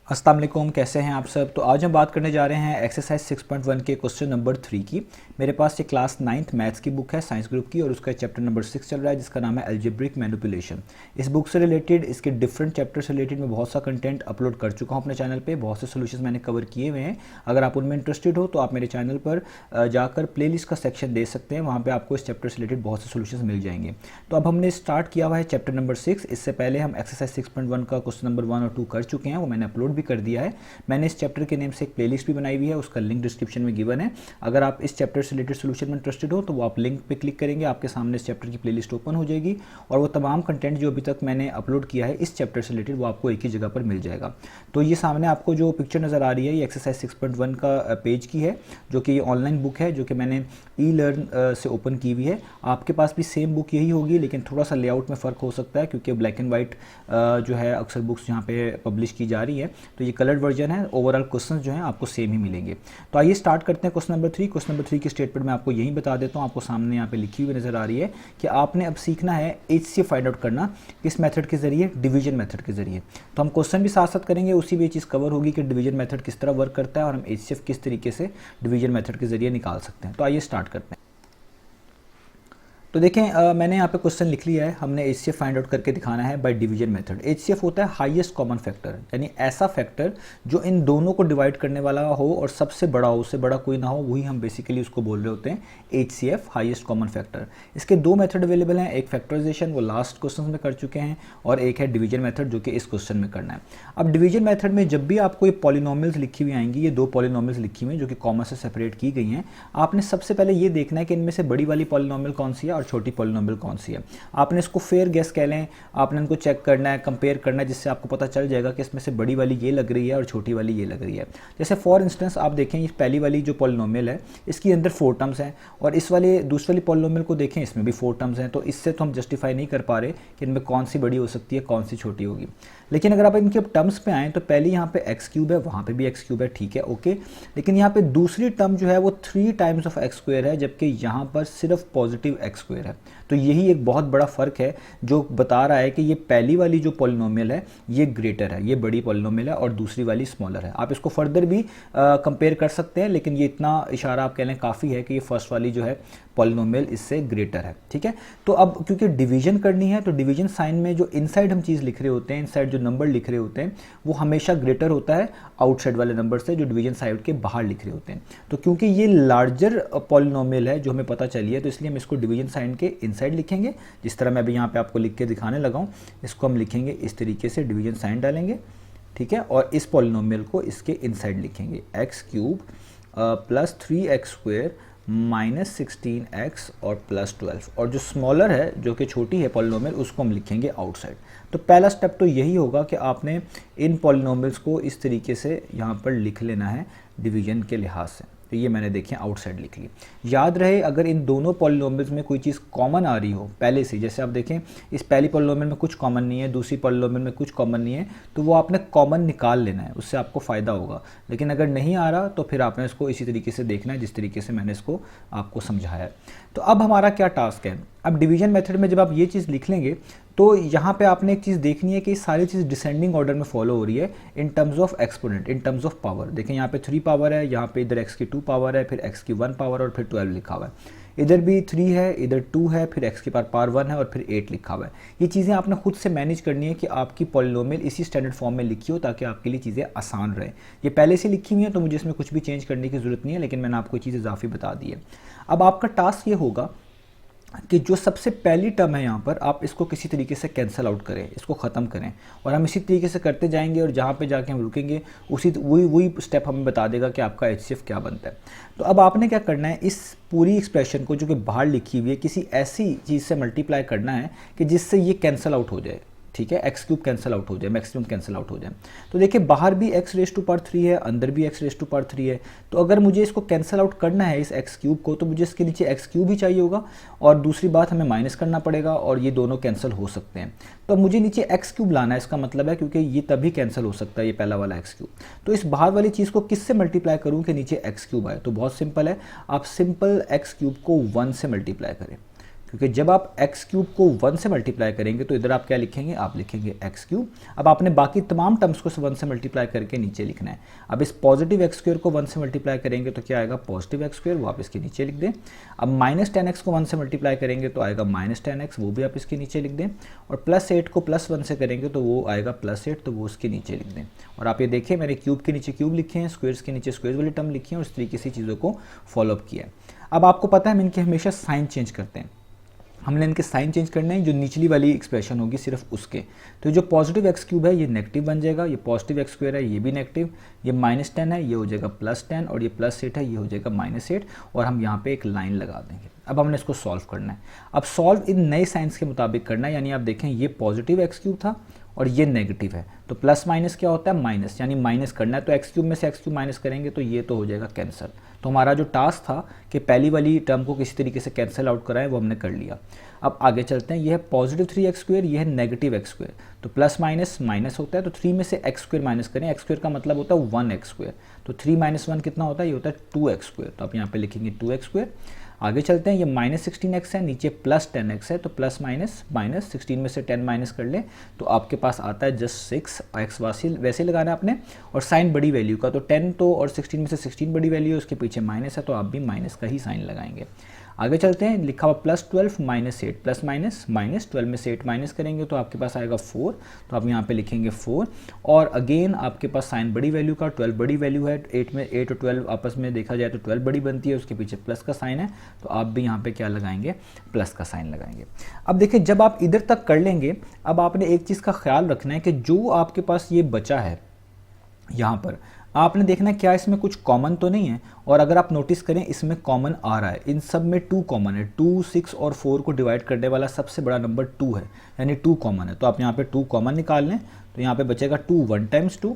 अस्सलाम वालेकुम, कैसे हैं आप सब। तो आज हम बात करने जा रहे हैं एक्सरसाइज 6.1 के क्वेश्चन नंबर 3 की। मेरे पास ये क्लास 9th मैथ्स की बुक है साइंस ग्रुप की और उसका चैप्टर नंबर 6 चल रहा है जिसका नाम है अलजेब्रिक मैनिपुलेशन। इस बुक से रिलेटेड, इसके डिफरेंट चैप्टर से रिलेटेड मैं बहुत सा कंटेंट अपलोड कर चुका हूँ अपने चैनल पे। बहुत से सोल्यूशन मैंने कवर किए हुए हैं। अगर आप उनमें इंटरेस्टेड हो तो आप मेरे चैनल पर जाकर प्लेलिस्ट का सेक्शन देख सकते हैं। वहाँ पर आपको इस चैप्टर से रिलेटेड बहुत से सोल्यूशन मिल जाएंगे। तो अब हमने स्टार्ट किया हुआ है चैप्टर नंबर 6। इससे पहले हम एक्सरसाइज 6.1 का क्वेश्चन नंबर 1 और 2 कर चुके हैं, वो मैंने अपलोड भी कर दिया है। मैंने इस चैप्टर के नेम से एक प्लेलिस्ट भी बनाई हुई है, उसका लिंक डिस्क्रिप्शन में गिवन है। अगर आप इस चैप्टर से रिलेटेड सोल्यूशन में इंटरेस्टेड हो तो वो आप लिंक पे क्लिक करेंगे, आपके सामने इस चैप्टर की प्लेलिस्ट ओपन हो जाएगी और वो तमाम कंटेंट जो अभी तक मैंने अपलोड किया है इस चैप्टर से रिलेटेड वो आपको एक ही जगह पर मिल जाएगा। तो ये सामने आपको जो पिक्चर नज़र आ रही है ये एक्सरसाइज 6.1 का पेज की है, जो कि ये ऑनलाइन बुक है जो कि मैंने ई लर्न से ओपन की हुई है। आपके पास भी सेम बुक यही होगी, लेकिन थोड़ा सा लेआउट में फ़र्क हो सकता है क्योंकि ब्लैक एंड वाइट जो है अक्सर बुक्स यहाँ पे पब्लिश की जा रही है। तो ये कलर्ड वर्जन है। ओवरऑल क्वेश्चन जो हैं आपको सेम ही मिलेंगे। तो आइए स्टार्ट करते हैं क्वेश्चन नंबर 3। क्वेश्चन नंबर 3 की स्टेटमेंट मैं आपको यही बता देता हूँ, आपको सामने यहाँ पे लिखी हुई नजर आ रही है कि आपने अब सीखना है HCF फाइंड आउट करना। किस मेथड के जरिए? डिवीजन मेथड के जरिए। तो हम क्वेश्चन भी साथ साथ करेंगे, उसी भी चीज़ कवर होगी कि डिवीजन मेथड किस तरह वर्क करता है और हम HCF किस तरीके से डिवीजन मेथड के जरिए निकाल सकते हैं। तो आइए स्टार्ट करते हैं। तो देखें मैंने यहाँ पे क्वेश्चन लिख लिया है। हमने HCF फाइंड आउट करके दिखाना है बाय डिवीजन मेथड। HCF होता है हाईएस्ट कॉमन फैक्टर, यानी ऐसा फैक्टर जो इन दोनों को डिवाइड करने वाला हो और सबसे बड़ा हो, उससे बड़ा कोई ना हो, वही हम बेसिकली उसको बोल रहे होते हैं HCF, हाईएस्ट कॉमन फैक्टर। इसके दो मेथड अवेलेबल हैं, एक फैक्टराइजेशन वो लास्ट क्वेश्चन में कर चुके हैं और एक है डिवीजन मेथड जो कि इस क्वेश्चन में करना है। अब डिवीजन मेथड में जब भी आपको ये पॉलिनोमियल्स लिखी हुई आएंगी, ये दो पॉलिनोमियल्स लिखी हुई हैं जो कि कॉमा से सेपरेट की गई हैं, आपने सबसे पहले ये देखना है कि इनमें से बड़ी वाली पॉलिनोमियल कौन सी है और छोटी पॉलिनोमियल कौन सी है। आपने इसको फेयर गेस कह लें, आपने इनको चेक करना है, कंपेयर करना है, जिससे आपको पता चल जाएगा कि इसमें से बड़ी वाली ये लग रही है और छोटी वाली ये लग रही है। जैसे फॉर इंस्टेंस आप देखें, ये पहली वाली जो पॉलिनोमियल है इसके अंदर 4 टर्म्स हैं और इस वाले दूसरी वाली पॉलिनोमियल को देखें, इसमें भी 4 टर्म्स हैं। तो इससे तो हम जस्टिफाई नहीं कर पा रहे कि इनमें कौन सी बड़ी हो सकती है, कौन सी छोटी होगी। लेकिन अगर आप इनके टर्म्स पे आएँ तो पहले यहाँ पे एक्स क्यूब है, वहाँ पे भी एक्स क्यूब है, ठीक है, ओके। लेकिन यहाँ पे दूसरी टर्म जो है वो 3 टाइम्स ऑफ एक्स स्क्वायर है, जबकि यहाँ पर सिर्फ पॉजिटिव एक्स स्क्वायर है। तो यही एक बहुत बड़ा फ़र्क है जो बता रहा है कि ये पहली वाली जो पॉलिनोमियल है ये ग्रेटर है, ये बड़ी पॉलिनोमियल है और दूसरी वाली स्मॉलर है। आप इसको फर्दर भी कंपेयर कर सकते हैं, लेकिन ये इतना इशारा आप कह लें काफ़ी है कि ये फर्स्ट वाली जो है पॉलिनोमियल इससे ग्रेटर है, ठीक है। तो अब क्योंकि डिवीजन करनी है तो डिवीजन साइन में जो इनसाइड हम चीज़ लिख रहे होते हैं, इनसाइड जो नंबर लिख रहे होते हैं वो हमेशा ग्रेटर होता है आउटसाइड वाले नंबर से जो डिवीजन साइड के बाहर लिख रहे होते हैं। तो क्योंकि ये लार्जर पॉलिनोमियल है जो हमें पता चली है, तो इसलिए हम इसको डिवीजन साइन के इनसाइड लिखेंगे। जिस तरह मैं अभी यहाँ पे आपको लिख के दिखाने लगा हूँ, इसको हम लिखेंगे इस तरीके से, डिवीजन साइन डालेंगे, ठीक है, और इस पॉलिनोमियल को इसके इनसाइड लिखेंगे, x cube plus 3x square minus 16x और प्लस 12, और जो स्मॉलर है जो कि छोटी है पॉलिनोमियल उसको हम लिखेंगे आउटसाइड। तो पहला स्टेप तो यही होगा कि आपने इन पॉलिनोमियल्स को इस तरीके से यहाँ पर लिख लेना है डिवीजन के लिहाज से। तो ये मैंने देखें आउटसाइड लिख ली। याद रहे अगर इन दोनों पॉलिनोमियल्स में कोई चीज़ कॉमन आ रही हो पहले से, जैसे आप देखें इस पहली पॉलिनोमियल में कुछ कॉमन नहीं है, दूसरी पॉलिनोमियल में कुछ कॉमन नहीं है, तो वो आपने कॉमन निकाल लेना है, उससे आपको फ़ायदा होगा। लेकिन अगर नहीं आ रहा तो फिर आपने इसको इसी तरीके से देखना है जिस तरीके से मैंने इसको आपको समझाया है। तो अब हमारा क्या टास्क है, अब डिवीजन मेथड में जब आप ये चीज़ लिख लेंगे तो यहाँ पे आपने एक चीज़ देखनी है कि सारी चीज़ डिसेंडिंग ऑर्डर में फॉलो हो रही है in terms of exponent, in terms of power. देखें यहाँ पे 3 पावर है, यहाँ पे इधर x की 2 पावर है, फिर x की 1 पावर और फिर 12 लिखा हुआ है। इधर भी 3 है, इधर 2 है, फिर x की पावर 1 है और फिर 8 लिखा हुआ है। ये चीज़ें आपने खुद से मैनेज करनी है कि आपकी पॉलिनोमियल इसी स्टैंडर्ड फॉर्म में लिखी हो ताकि आपके लिए चीज़ें आसान रहे। ये पहले से लिखी हुई है तो मुझे इसमें कुछ भी चेंज करने की ज़रूरत नहीं है, लेकिन मैंने आपको चीज़ इजाफी बता दी है। अब आपका टास्क ये होगा कि जो सबसे पहली टर्म है यहाँ पर आप इसको किसी तरीके से कैंसिल आउट करें, इसको ख़त्म करें, और हम इसी तरीके से करते जाएंगे और जहाँ पे जाके हम रुकेंगे उसी वही स्टेप हमें बता देगा कि आपका HCF क्या बनता है। तो अब आपने क्या करना है, इस पूरी एक्सप्रेशन को जो कि बाहर लिखी हुई है किसी ऐसी चीज़ से मल्टीप्लाई करना है कि जिससे ये कैंसिल आउट हो जाए, ठीक है, एक्स क्यूब कैंसिल आउट हो जाए, मैक्सिमम कैंसिल आउट हो जाए। तो देखिए बाहर भी x रेज टू पावर 3 है, अंदर भी x रेज टू पावर 3 है। तो अगर मुझे इसको कैंसिल आउट करना है इस x क्यूब को, तो मुझे इसके नीचे x क्यूब ही चाहिए होगा और दूसरी बात हमें माइनस करना पड़ेगा और ये दोनों कैंसिल हो सकते हैं। तो अब मुझे नीचे x क्यूब लाना है, इसका मतलब है क्योंकि ये तभी कैंसिल हो सकता है ये पहला वाला x क्यूब। तो इस बाहर वाली चीज़ को किससे मल्टीप्लाई करूँ कि नीचे x क्यूब आए, तो बहुत सिंपल है, आप सिंपल x क्यूब को 1 से मल्टीप्लाई करें, क्योंकि जब आप एक्स क्यूब को 1 से मल्टीप्लाई करेंगे तो इधर आप क्या लिखेंगे, आप लिखेंगे एक्स क्यूब। अब आपने बाकी तमाम टर्म्स को 1 से मल्टीप्लाई करके नीचे लिखना है। अब इस पॉजिटिव एक्स स्क्वायर को 1 से मल्टीप्लाई करेंगे तो क्या आएगा, पॉजिटिव एक्स स्क्वायर, वो आप इसके नीचे लिख दें। अब माइनस 10x को 1 से मल्टीप्लाई करेंगे तो आएगा माइनस 10x, वो भी आप इसके नीचे लिख दें। और प्लस 8 को प्लस 1 से करेंगे तो वो आएगा प्लस 8, तो वो उसके नीचे लिख दें। और आप ये देखिए मैंने क्यूब के नीचे क्यूब लिखे हैं, स्क्वायर्स के नीचे स्क्वायर्स वाली टर्म लिखी है और इस तरीके से चीज़ों को फॉलोअप किया है। अब आपको पता है हम इनके हमेशा साइन चेंज करते हैं, हमने इनके साइन चेंज करने हैं, जो निचली वाली एक्सप्रेशन होगी सिर्फ उसके। तो जो पॉजिटिव एक्स क्यूब है ये नेगेटिव बन जाएगा, ये पॉजिटिव एक्स स्क्वायर है ये भी नेगेटिव, ये -10 है ये हो जाएगा +10 और ये +8 है ये हो जाएगा -8 और हम यहाँ पे एक लाइन लगा देंगे। अब हमने इसको सॉल्व करना है। अब सॉल्व इन नए साइंस के मुताबिक करना है, यानी आप देखें ये पॉजिटिव एक्स क्यूब था और ये नेगेटिव है, तो प्लस माइनस क्या होता है, माइनस, यानी माइनस करना है। तो एक्स क्यूब में से एक्स क्यूब माइनस करेंगे तो ये तो हो जाएगा कैंसिल। तो हमारा जो टास्क था कि पहली वाली टर्म को किसी तरीके से कैंसिल आउट कराएं वो हमने कर लिया। अब आगे चलते हैं, ये है पॉजिटिव 3x स्क्वायर, ये है नेगेटिव एक्स स्क्वायर। तो प्लस माइनस माइनस होता है, तो 3 में से एक्स स्क्वायर माइनस करें, एक्स स्क्वायर का मतलब होता है 1x स्क्वायर, तो 3 - 1 कितना होता है, ये होता है 2x स्क्वायर। तो आप यहाँ पे लिखेंगे 2x स्क्वायर। आगे चलते हैं, ये -16x है, नीचे +10x है, तो प्लस माइनस माइनस 16 में से 10 माइनस कर ले तो आपके पास आता है जस्ट 6x। वैसे लगाना है आपने, और साइन बड़ी वैल्यू का, तो 10 तो और 16 में से 16 बड़ी वैल्यू है, उसके पीछे माइनस है तो आप भी माइनस का ही साइन लगाएंगे। आगे चलते हैं, लिखा हुआ +12 -8, प्लस माइनस माइनस 12 में से 8 माइनस करेंगे तो आपके पास आएगा 4, तो आप यहाँ पे लिखेंगे 4। और अगेन आपके पास साइन बड़ी वैल्यू का, 12 बड़ी वैल्यू है, 8 में 8 और 12 आपस में देखा जाए तो 12 बड़ी बनती है, उसके पीछे प्लस का साइन है, तो आप भी यहाँ पे क्या लगाएंगे, प्लस का साइन लगाएंगे। अब देखिए जब आप इधर तक कर लेंगे, अब आपने एक चीज़ का ख्याल रखना है कि जो आपके पास ये बचा है यहाँ पर, आपने देखना है क्या इसमें कुछ कॉमन तो नहीं है। और अगर आप नोटिस करें इसमें कॉमन आ रहा है, इन सब में 2 कॉमन है। 2, 6 और 4 को डिवाइड करने वाला सबसे बड़ा नंबर 2 है, यानी 2 कॉमन है। तो आप यहाँ पे 2 कॉमन निकाल लें, तो यहाँ पे बचेगा 2 1 टाइम्स 2,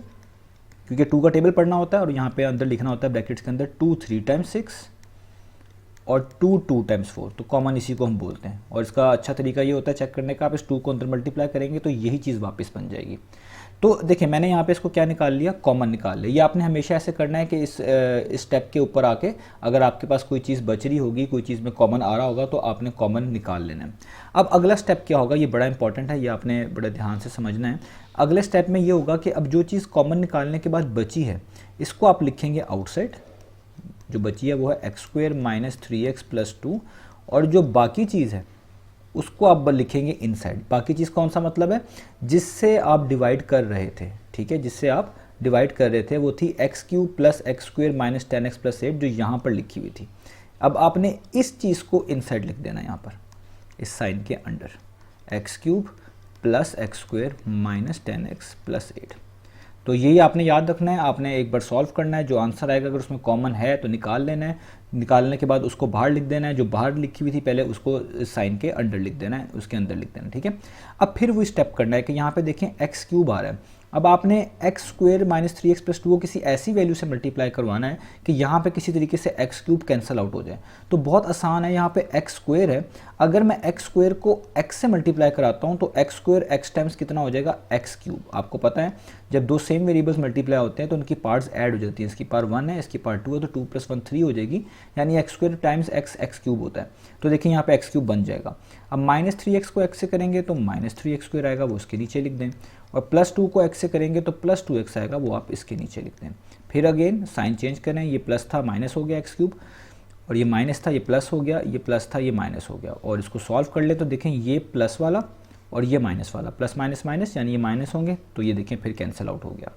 क्योंकि 2 का टेबल पढ़ना होता है, और यहाँ पे अंदर लिखना होता है ब्रैकेट्स के अंदर 2 3 टाइम्स 6 और 2 2 टाइम्स 4, तो कॉमन इसी को हम बोलते हैं। और इसका अच्छा तरीका ये होता है चेक करने का, आप इस 2 को अंदर मल्टीप्लाई करेंगे तो यही चीज़ वापस बन जाएगी। तो देखिए मैंने यहाँ पे इसको क्या निकाल लिया, कॉमन निकाल लिया। ये आपने हमेशा ऐसे करना है कि इस स्टेप के ऊपर आके अगर आपके पास कोई चीज़ बच रही होगी, कोई चीज़ में कॉमन आ रहा होगा, तो आपने कॉमन निकाल लेना है। अब अगला स्टेप क्या होगा, ये बड़ा इंपॉर्टेंट है, ये आपने बड़े ध्यान से समझना है। अगले स्टेप में ये होगा कि अब जो चीज़ कॉमन निकालने के बाद बची है, इसको आप लिखेंगे आउटसाइड। जो बची है वो है x square minus 3x plus 2, और जो बाकी चीज़ है उसको आप लिखेंगे इनसाइड। बाकी चीज़ कौन सा मतलब है, जिससे आप डिवाइड कर रहे थे, ठीक है, जिससे आप डिवाइड कर रहे थे वो थी x cube plus x square minus 10x plus 8, जो यहाँ पर लिखी हुई थी। अब आपने इस चीज़ को इनसाइड लिख देना यहाँ पर, इस साइन के under, x cube plus x square minus 10x plus 8। तो यही आपने याद रखना है, आपने एक बार सॉल्व करना है, जो आंसर आएगा अगर उसमें कॉमन है तो निकाल लेना है, निकालने के बाद उसको बाहर लिख देना है, जो बाहर लिखी हुई थी पहले उसको साइन के अंडर लिख देना है, उसके अंदर लिख देना है, ठीक है। अब फिर वो स्टेप करना है कि यहाँ पे देखें एक्स क्यूब आ रहा है, अब आपने x square minus 3x plus 2 को किसी ऐसी वैल्यू से मल्टीप्लाई करवाना है कि यहाँ पे किसी तरीके से एक्स क्यूब कैंसिल आउट हो जाए। तो बहुत आसान है, यहाँ पे एक्स स्क्वायर है, अगर मैं एक्स स्क्वायर को एक्स से मल्टीप्लाई कराता हूँ तो एक्स स्क्वायर एक्स टाइम्स कितना हो जाएगा, एक्स क्यूब। आपको पता है जब दो सेम वेरिएबल्स मल्टीप्लाई होते हैं तो उनकी पार्ट्स ऐड हो जाती हैं, इसकी पावर 1 है, इसकी पावर 2 है, तो 2 + 1 3 हो जाएगी, यानी x square times x x cube होता है। तो देखिए यहाँ पे एक्स क्यूब बन जाएगा। अब -3x को एक्स से करेंगे तो -3x स्क्वायर आएगा, वो उसके नीचे लिख दें, और +2 को एक्स से करेंगे तो +2x आएगा, वो आप इसके नीचे लिख दें। फिर अगेन साइन चेंज करें, ये प्लस था माइनस हो गया एक्स क्यूब, और ये माइनस था ये प्लस हो गया, ये प्लस था ये माइनस हो गया, और इसको सॉल्व कर ले तो देखें ये प्लस वाला और ये माइनस वाला, प्लस माइनस माइनस यानी ये माइनस होंगे, तो ये देखें फिर कैंसिल आउट हो गया।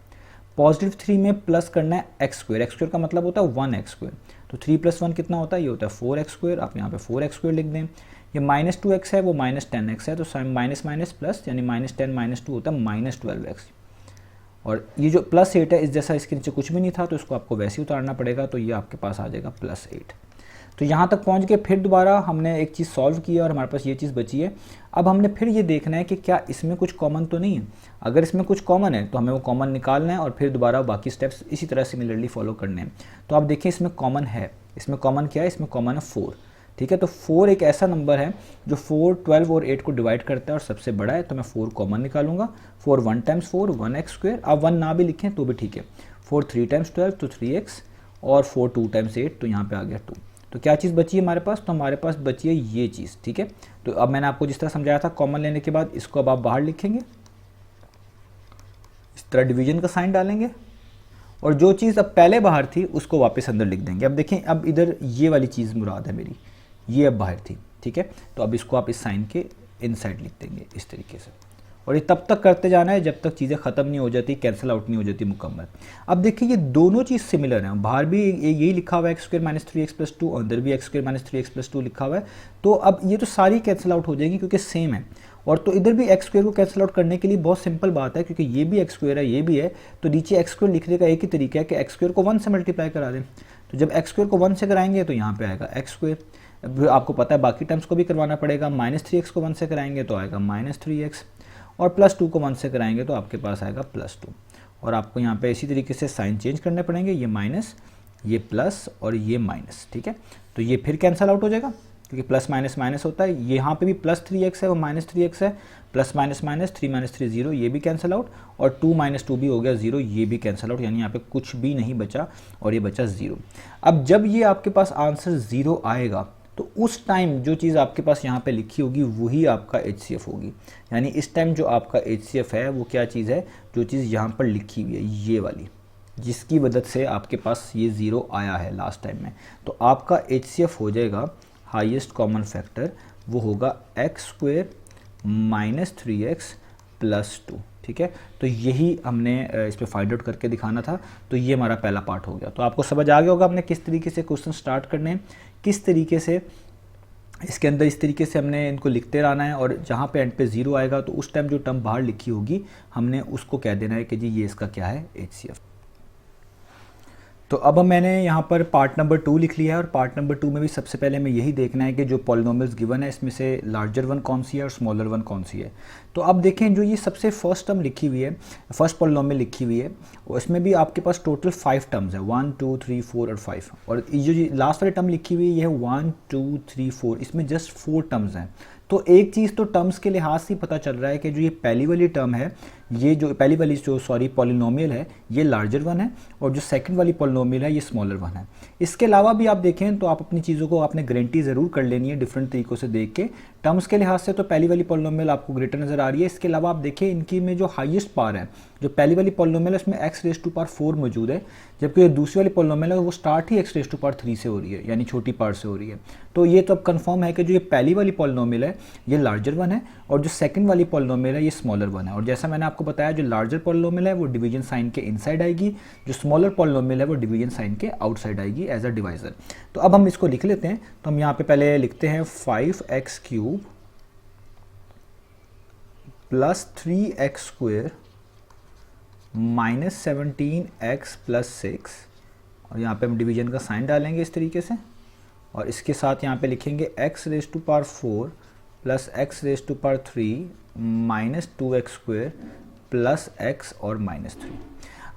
+3 में प्लस करना है एक्स स्क्वायर, एक्स स्क्वायर का मतलब होता है 1x स्क्वायर, तो 3 + 1 कितना होता है, ये होता है 4x स्क्वायर, आप यहाँ पे 4x स्क्वायर लिख दें। ये -2x है वो -10x है, तो माइनस माइनस प्लस यानी -10 - 2 होता है -12x, और ये जो +8 है इस जैसा इसके नीचे कुछ भी नहीं था तो इसको आपको वैसे ही उतारना पड़ेगा, तो ये आपके पास आ जाएगा +8। तो यहाँ तक पहुँच के फिर दोबारा हमने एक चीज़ सॉल्व की और हमारे पास ये चीज़ बची है। अब हमने फिर ये देखना है कि क्या इसमें कुछ कॉमन तो नहीं है, अगर इसमें कुछ कॉमन है तो हमें वो कॉमन निकालना है और फिर दोबारा बाकी स्टेप्स इसी तरह सिमिलरली फॉलो करने हैं। तो आप देखें इसमें कॉमन है, इसमें कॉमन क्या है, इसमें कॉमन है 4, ठीक है। तो 4 एक ऐसा नंबर है जो 4, 12 और 8 को डिवाइड करता है और सबसे बड़ा है, तो मैं 4 कॉमन निकालूंगा। 4 1 टाइम्स 4 1x स्क्वायर, आप 1 ना भी लिखें तो भी ठीक है। 4 3 टाइम्स 12 तो 3x, और 4 2 टाइम्स 8 तो यहाँ पे आ गया 2। तो क्या चीज़ बची है हमारे पास, तो हमारे पास बची है ये चीज़, ठीक है। तो अब मैंने आपको जिस तरह समझाया था कॉमन लेने के बाद इसको अब आप बाहर लिखेंगे, इस तरह डिवीजन का साइन डालेंगे और जो चीज़ अब पहले बाहर थी उसको वापस अंदर लिख देंगे। अब देखें, अब इधर ये वाली चीज़ मुराद है मेरी, ये अब बाहर थी, ठीक है। तो अब इसको आप इस साइन के इनसाइड लिख देंगे इस तरीके से, और ये तब तक करते जाना है जब तक चीज़ें ख़त्म नहीं हो जाती, कैंसिल आउट नहीं हो जाती मुकम्मल। अब देखिए ये दोनों चीज़ सिमिलर हैं, बाहर भी यही लिखा हुआ है x² - 3x + 2, अंदर भी x² - 3x + 2 लिखा हुआ है। तो अब ये तो सारी कैंसिल आउट हो जाएगी क्योंकि सेम है, और तो इधर भी x² को कैंसिल आउट करने के लिए बहुत सिंपल बात है, क्योंकि ये भी x² है, ये भी है, तो नीचे x² लिखने का एक ही तरीका है कि x² को 1 से मल्टीप्लाई करा दें। तो जब x² को 1 से कराएंगे तो यहाँ पे आएगा x²। आपको पता है बाकी टर्म्स को भी करवाना पड़ेगा, -3x को 1 से कराएंगे तो आएगा -3x, और +2 को 1 से कराएंगे तो आपके पास आएगा +2। और आपको यहाँ पे इसी तरीके से साइन चेंज करने पड़ेंगे, ये माइनस, ये प्लस और ये माइनस, ठीक है। तो ये फिर कैंसिल आउट हो जाएगा क्योंकि प्लस माइनस माइनस होता है। यहाँ पे भी +3x है और -3x है, प्लस माइनस माइनस, 3 - 3 0, ये भी कैंसिल आउट, और 2 - 2 भी हो गया 0, ये भी कैंसिल आउट, यानी यहाँ पे कुछ भी नहीं बचा और ये बचा 0। अब जब ये आपके पास आंसर 0 आएगा तो उस टाइम जो चीज़ आपके पास यहाँ पे लिखी होगी वही आपका HCF होगी। यानी इस टाइम जो आपका HCF है वो क्या चीज़ है, जो चीज़ यहाँ पर लिखी हुई है ये वाली, जिसकी वजह से आपके पास ये 0 आया है लास्ट टाइम में। तो आपका HCF हो जाएगा हाईएस्ट कॉमन फैक्टर, वो होगा x² - 3x + 2, ठीक है। तो यही हमने इस पर फाइंड आउट करके दिखाना था। तो ये हमारा पहला पार्ट हो गया। तो आपको समझ आ गया होगा हमने किस तरीके से क्वेश्चन स्टार्ट करने हैं, किस तरीके से इसके अंदर इस तरीके से हमने इनको लिखते रहना है, और जहाँ पे एंड पे 0 आएगा तो उस टाइम जो टर्म बाहर लिखी होगी हमने उसको कह देना है कि जी ये इसका क्या है, HCF। तो अब मैंने यहाँ पर पार्ट नंबर 2 लिख लिया है, और पार्ट नंबर 2 में भी सबसे पहले हमें यही देखना है कि जो पॉलिनोमियल्स गिवन है इसमें से लार्जर वन कौन सी है और स्मॉलर वन कौन सी है। तो अब देखें जो ये सबसे फर्स्ट टर्म लिखी हुई है, फर्स्ट पॉलिनोमियल लिखी हुई है, उसमें भी आपके पास टोटल 5 टर्म्स है, 1 2 3 4 और 5, और ये जो लास्ट वाली टर्म लिखी हुई है ये है 1 2 3 4, इसमें जस्ट 4 टर्म्स हैं। तो एक चीज़ तो टर्म्स के लिहाज से पता चल रहा है कि जो ये पहली वाली टर्म है, ये जो पहली वाली जो पॉलिनोमियल है ये लार्जर वन है, और जो सेकंड वाली पॉलिनोमियल है ये स्मॉलर वन है। इसके अलावा भी आप देखें तो आप अपनी चीज़ों को आपने गारंटी ज़रूर कर लेनी है डिफरेंट तरीक़ों से देख के। टर्म्स के लिहाज से तो पहली वाली पॉलिनोमियल आपको ग्रेटर नज़र आ रही है। इसके अलावा आप देखें इनकी में जो हाईएस्ट पावर है, जो पहली वाली पॉलिनोमियल है उसमें x⁴ मौजूद है, जबकि जो दूसरी वाली पॉलिनोमियल है वो स्टार्ट ही x⁴ से हो रही है, यानी छोटी पावर से हो रही है। तो ये तो अब कंफर्म है कि जो ये पहली वाली पॉलिनोमियल है ये लार्जर वन है, और जो सेकंड वाली पॉलिनोमियल है ये स्मॉलर वन है। और जैसा मैंने आपको बताया जो लार्जर पॉलिनोमियल है वो डिवीजन साइन के इनसाइड आएगी, जो स्मॉलर पॉलिनोमियल है वो डिवीजन साइन के आउटसाइड आएगी एज अ डिवाइजर। तो अब हम इसको लिख लेते हैं। तो हम यहाँ पे पहले लिखते हैं 5x³ + 3x² - 17x + 6, और यहाँ पे हम डिवीजन का साइन डालेंगे इस तरीके से, और इसके साथ यहाँ पे लिखेंगे x⁴ + x⁴ - 2x² + x और -3।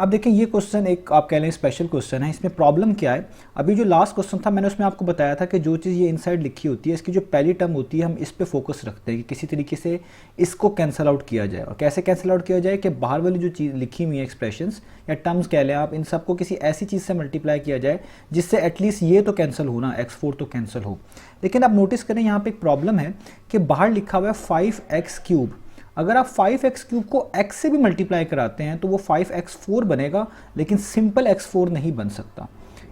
अब देखें ये क्वेश्चन एक आप कह लें स्पेशल क्वेश्चन है। इसमें प्रॉब्लम क्या है, अभी जो लास्ट क्वेश्चन था मैंने उसमें आपको बताया था कि जो चीज़ ये इनसाइड लिखी होती है इसकी जो पहली टर्म होती है हम इस पे फोकस रखते हैं कि किसी तरीके से इसको कैंसिल आउट किया जाए। और कैसे कैंसिल आउट किया जाए कि बाहर वाली जो चीज़ लिखी हुई है एक्सप्रेशंस या टर्म्स कह लें आप, इन सबको किसी ऐसी चीज़ से मल्टीप्लाई किया जाए जिससे एटलीस्ट ये तो कैंसिल हो ना, x4 तो कैंसिल हो। लेकिन आप नोटिस करें यहाँ पर एक प्रॉब्लम है कि बाहर लिखा हुआ है 5x³। अगर आप 5x³ को x से भी मल्टीप्लाई कराते हैं तो वो 5x4 बनेगा, लेकिन सिंपल x4 नहीं बन सकता।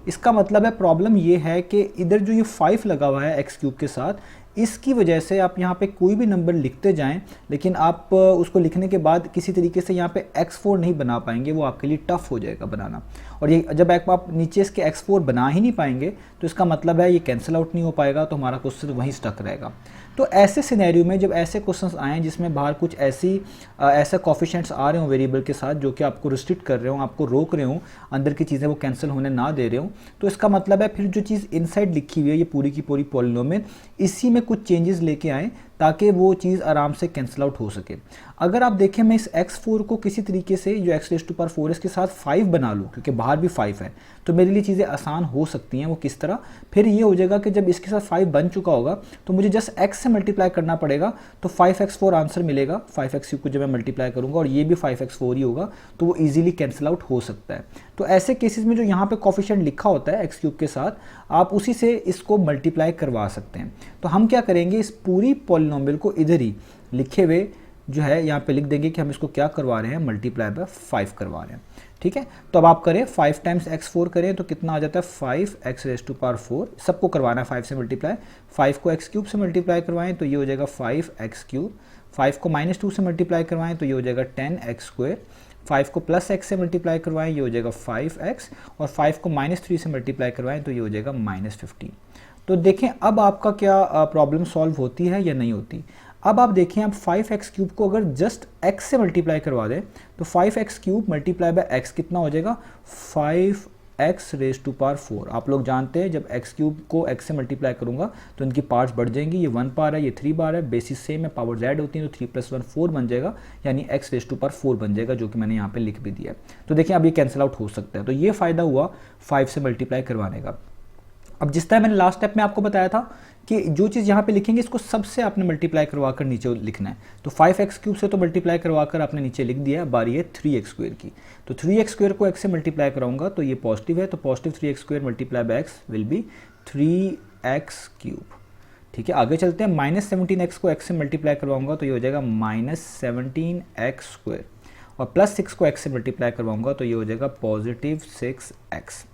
इसका मतलब है प्रॉब्लम ये है कि इधर जो ये 5 लगा हुआ है x³ के साथ, इसकी वजह से आप यहाँ पे कोई भी नंबर लिखते जाएं, लेकिन आप उसको लिखने के बाद किसी तरीके से यहाँ पे x4 नहीं बना पाएंगे, वो आपके लिए टफ हो जाएगा बनाना। और ये जब आप नीचे इसके x4 बना ही नहीं पाएंगे तो इसका मतलब है ये कैंसिल आउट नहीं हो पाएगा, तो हमारा क्वेश्चन वहीं स्टक रहेगा। तो ऐसे सिनेरियो में जब ऐसे क्वेश्चंस आएँ जिसमें बाहर कुछ ऐसे कोफिशिएंट्स आ रहे हों वेरिएबल के साथ जो कि आपको रिस्ट्रिक्ट कर रहे हो, आपको रोक रहे हो, अंदर की चीज़ें वो कैंसिल होने ना दे रहे हो, तो इसका मतलब है फिर जो चीज़ इनसाइड लिखी हुई है ये पूरी की पूरी पॉलिनोमियल, इसी में कुछ चेंजेस लेके आएँ ताकि वो चीज़ आराम से कैंसिल आउट हो सके। अगर आप देखें मैं इस x4 को किसी तरीके से जो x रेज़ टू पावर 4 इसके साथ 5 बना लूँ, क्योंकि बाहर भी 5 है, तो मेरे लिए चीज़ें आसान हो सकती हैं। वो किस तरह, फिर ये हो जाएगा कि जब इसके साथ 5 बन चुका होगा तो मुझे जस्ट x से मल्टीप्लाई करना पड़ेगा, तो 5x4 आंसर मिलेगा। 5x को जब मैं मल्टीप्लाई करूँगा और ये भी 5x4 ही होगा, तो वो ईजिली कैंसिल आउट हो सकता है। तो ऐसे केसेस में जो यहाँ पे कोफिशिएंट लिखा होता है x³ के साथ, आप उसी से इसको मल्टीप्लाई करवा सकते हैं। तो हम क्या करेंगे, इस पूरी पॉलिनोमियल को इधर ही लिखे हुए जो है यहाँ पे लिख देंगे कि हम इसको क्या करवा रहे हैं, मल्टीप्लाई बाय 5 करवा रहे हैं। ठीक है, तो अब आप करें 5 टाइम्स x4 करें तो कितना आ जाता है 5x रेज़ टू पावर 4, सबको करवाना है 5 से मल्टीप्लाई। 5 को x³ से मल्टीप्लाई करवाएं तो ये हो जाएगा 5x³। 5 को -2 से मल्टीप्लाई करवाएं तो ये हो जाएगा 10x²। 5 को प्लस x से मल्टीप्लाई करवाएं ये हो जाएगा 5x, और 5 को -3 से मल्टीप्लाई करवाएं तो ये हो जाएगा -15। तो देखें अब आपका क्या प्रॉब्लम सॉल्व होती है या नहीं होती। अब आप देखें, आप 5x³ को अगर जस्ट x से मल्टीप्लाई करवा दें तो 5x³ मल्टीप्लाई बाय x कितना हो जाएगा, 5x रेज़ टू पावर 4। आप लोग जानते हैं जब x³ को x से मल्टीप्लाई करूंगा तो इनकी पार्ट्स बढ़ जाएंगी, ये 1 बार है, ये 3 बार है, बेसिस सेम है, पावर्स ऐड होती हैं तो 3 + 1 4 बन जाएगा, यानी x रेज़ टू पावर 4 बन जाएगा, जो कि मैंने यहाँ पे लिख भी दिया है। तो देखिए अब ये कैंसिल आउट हो सकता है। तो ये फ़ायदा हुआ 5 से मल्टीप्लाई करवाने का। अब जिस तरह मैंने लास्ट स्टेप में आपको बताया था कि जो चीज़ यहाँ पे लिखेंगे इसको सबसे आपने मल्टीप्लाई करवा कर नीचे लिखना है। तो 5x³ से तो मल्टीप्लाई करवा कर आपने नीचे लिख दिया, बारी है 3x² की। तो 3x² को x से मल्टीप्लाई कराऊंगा तो ये पॉजिटिव है, तो positive 3x² multiply by x will be 3x³। ठीक है, आगे चलते हैं। -17x को x से मल्टीप्लाई करवाऊंगा तो ये हो जाएगा -17x², और +6 को x से मल्टीप्लाई करवाऊंगा तो ये हो जाएगा +6x।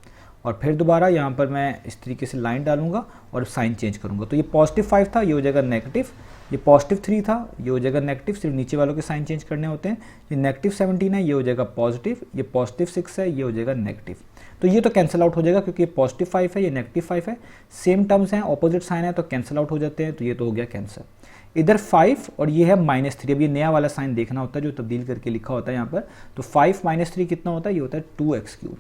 और फिर दोबारा यहाँ पर मैं इस तरीके से लाइन डालूंगा और साइन चेंज करूंगा, तो ये +5 था, ये हो जाएगा नेगेटिव, ये +3 था, ये हो जाएगा नेगेटिव, सिर्फ नीचे वालों के साइन चेंज करने होते हैं। ये -17 है, ये हो जाएगा पॉजिटिव, ये +6 है, ये हो जाएगा नेगेटिव। तो ये तो कैंसिल आउट हो जाएगा क्योंकि ये +5 है, ये -5 है, सेम टर्म्स हैं, ऑपोजिट साइन है, तो कैंसिल आउट हो जाते हैं। तो ये तो हो गया कैंसिल। इधर 5 और ये है -3, अब ये नया वाला साइन देखना होता है जो तब्दील करके लिखा होता है यहाँ पर। तो 5 - 3 कितना होता है, ये होता है 2x³।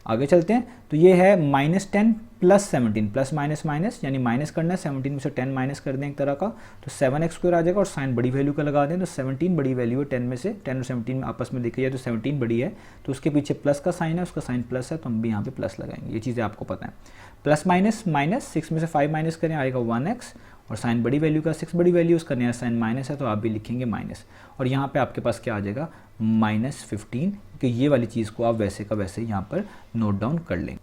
आगे चलते हैं, तो ये है -10 + 17, प्लस माइनस माइनस यानी माइनस करना है, 17 में से 10 माइनस कर दें एक तरह का, तो 7x² आ जाएगा, और साइन बड़ी वैल्यू का लगा दें तो 17 बड़ी वैल्यू है 10 में से, 10 और 17 में आपस में देखा जाए तो 17 बड़ी है, तो उसके पीछे प्लस का साइन है, उसका साइन प्लस है, तो हम भी यहाँ पे प्लस लगाएंगे। ये चीज़ें आपको पता है। प्लस माइनस माइनस, 6 में से 5 माइनस करें आएगा 1x, और साइन बड़ी वैल्यू का 6 बड़ी वैल्यू, उसका नया साइन माइनस है, तो आप भी लिखेंगे माइनस, और यहाँ पे आपके पास क्या आ जाएगा -15, कि ये वाली चीज़ को आप वैसे का वैसे यहाँ पर नोट डाउन कर लेंगे।